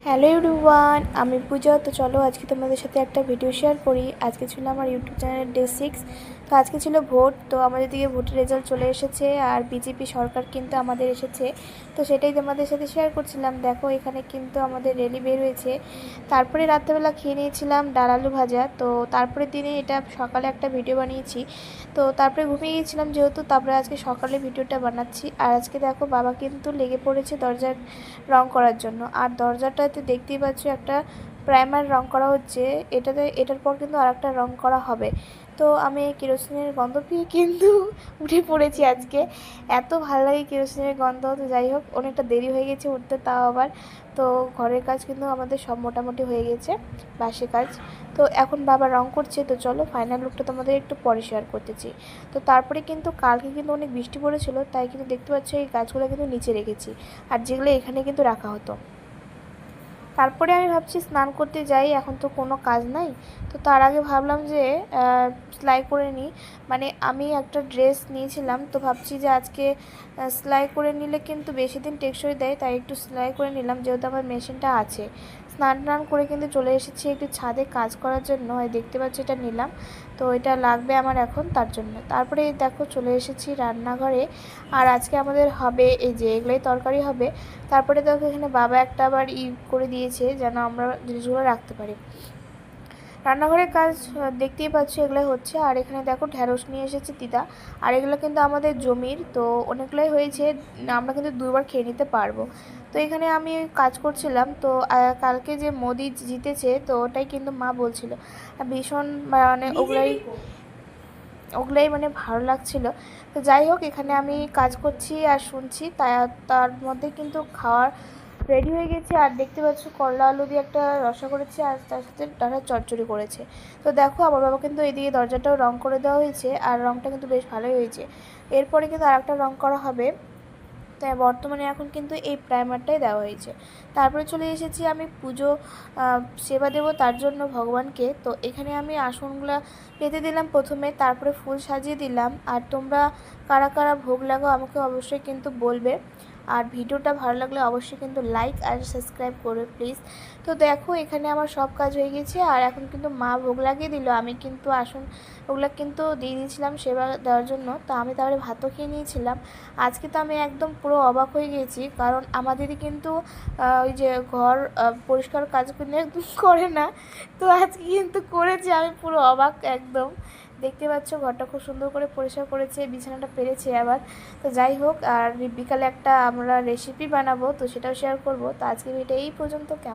Hello everyone, আমি পূজা। তো চলো আজকে তোমাদের সাথে একটা ভিডিও শেয়ার করি। আজকে ছিল আমার ইউটিউব চ্যানেলের ডে 6। তো আজকে ছিল ভোট। তো আমাদের দিকে ভোটের রেজাল্ট চলে এসেছে আর বিজেপি সরকার কিন্তু আমাদের এসেছে। তো সেটাই তোমাদের সাথে শেয়ার করছিলাম। দেখো এখানে কিন্তু আমাদের র্যালি বের হয়েছে। তারপরে রাত্রেবেলা খেয়ে নিয়েছিলাম ডাল আলু ভাজা। তো তারপরে দিনে এটা সকালে একটা ভিডিও বানিয়েছি। তো তারপরে ঘুমিয়ে গিয়েছিলাম যেহেতু, তারপরে আজকে সকালে ভিডিওটা বানাচ্ছি। আর আজকে দেখো বাবা কিন্তু লেগে পড়েছে দরজার রং করার জন্য। আর দরজাটাতে দেখতেই পাচ্ছ একটা প্রাইমার রং করা হচ্ছে। এটার পর কিন্তু আর একটা রং করা হবে। তো আমি কেরোসিনের গন্ধ পেয়ে কিন্তু উঠে পড়েছি আজকে। এত ভালো লাগে কেরোসিনের গন্ধ। তো যাই হোক, অনেকটা দেরি হয়ে গেছে উঠতে, তাও আবার। তো ঘরের কাজ কিন্তু আমাদের সব মোটামুটি হয়ে গেছে, বাসি কাজ। তো এখন বাবা রং করছে। তো চলো ফাইনাল লুকটা তোমাদের একটু পরে শেয়ার করতেছি। তো তারপরে কিন্তু কালকে কিন্তু অনেক বৃষ্টি পড়েছিল, তাই কিন্তু দেখতে পাচ্ছ এই গাছগুলো কিন্তু নিচে রেখেছি, আর যেগুলো এখানে কিন্তু রাখা হতো। তারপরে আমি ভাবছি স্নান করতে যাই, এখন তো কোনো কাজ নাই। তো তার আগে ভাবলাম যে সেলাই করে নিই। মানে আমি একটা ড্রেস নিয়েছিলাম, তো ভাবছি যে আজকে সেলাই করে নিলে কিন্তু বেশি দিন টেকসই দেয়, তাই একটু সেলাই করে নিলাম যেহেতু আমার মেশিনটা আছে। স্নান টান করে কিন্তু চলে এসেছি একটু ছাদে কাজ করার জন্য। দেখতে পাচ্ছি এটা নিলাম, তো এটা লাগবে আমার এখন, তার জন্য। তারপরে দেখো চলে এসেছি রান্নাঘরে। আর আজকে আমাদের হবে এই যে এগুলোই তরকারি হবে। তারপরে দেখো এখানে বাবা একটা আবার করে দিয়েছে যেন আমরা জিনিসগুলো রাখতে পারি। রান্নাঘরের কাজ দেখতেই পাচ্ছ এগুলো হচ্ছে। আর এখানে দেখো ঢ্যাঁড়স নিয়ে এসেছে দিদা। আর এগুলো কিন্তু আমাদের জমির, তো অনেকগুলোই হয়েছে, আমরা কিন্তু দুবার খেয়ে নিতে পারবো। তো এখানে আমি কাজ করছিলাম। তো কালকে যে মোদি জিতেছে, তো ওটাই কিন্তু মা বলছিল ভীষণ, মানে ওগুলাই মানে ভালো লাগছিল। তো যাই হোক, এখানে আমি কাজ করছি আর শুনছি, তার মধ্যে কিন্তু খাওয়ার রেডি হয়ে গেছে। আর দেখতে পাচ্ছ করলা আলু দিয়ে একটা রসা করেছে, আর তার সাথে ডাটা চচ্চড়ি করেছে। তো দেখো আমার বাবা কিন্তু এদিকে দরজাটাও রং করে দেওয়া হয়েছে, আর রংটা কিন্তু বেশ ভালোই হয়েছে। এরপরে কিন্তু আর একটা রং করা হবে। তাই বর্তমানে এখন কিন্তু এই প্রাইমারটাই দেওয়া হয়েছে। তারপরে চলে এসেছি আমি পুজো সেবা দেব তার জন্য ভগবানকে। তো এখানে আমি আসনগুলো পেতে দিলাম প্রথমে, তারপরে ফুল সাজিয়ে দিলাম। আর তোমরা কারা কারা ভোগ লাগাও আমাকে অবশ্যই কিন্তু বলবে। আর ভিডিওটা ভালো লাগলে অবশ্যই কিন্তু লাইক আর সাবস্ক্রাইব করবে প্লিজ। তো দেখো এখানে আমার সব কাজ হয়ে গেছে, আর এখন কিন্তু মা ভোগ লাগিয়ে দিল। আমি কিন্তু আসন ওগুলো কিন্তু দিয়ে দিয়েছিলাম সেবা দেওয়ার জন্য। তো আমি তাহলে ভাতও খেয়ে নিয়েছিলাম। আজকে তো আমি একদম পুরো অবাক হয়ে গেছি, কারণ আমাদেরই কিন্তু ওই যে ঘর পরিষ্কার কাজ কিন্তু একদম করে না। তো আজকে কিন্তু করেছে, আমি পুরো অবাক একদম। দেখতে পাচ্ছ ঘরটা খুব সুন্দর করে পরিষ্কার করেছে, বিছানাটা পেরেছে আবার। তো যাই হোক, আর বিকালে একটা আমরা রেসিপি বানাবো, তো সেটাও শেয়ার করব। তো আজকে ভিডিও এই পর্যন্ত।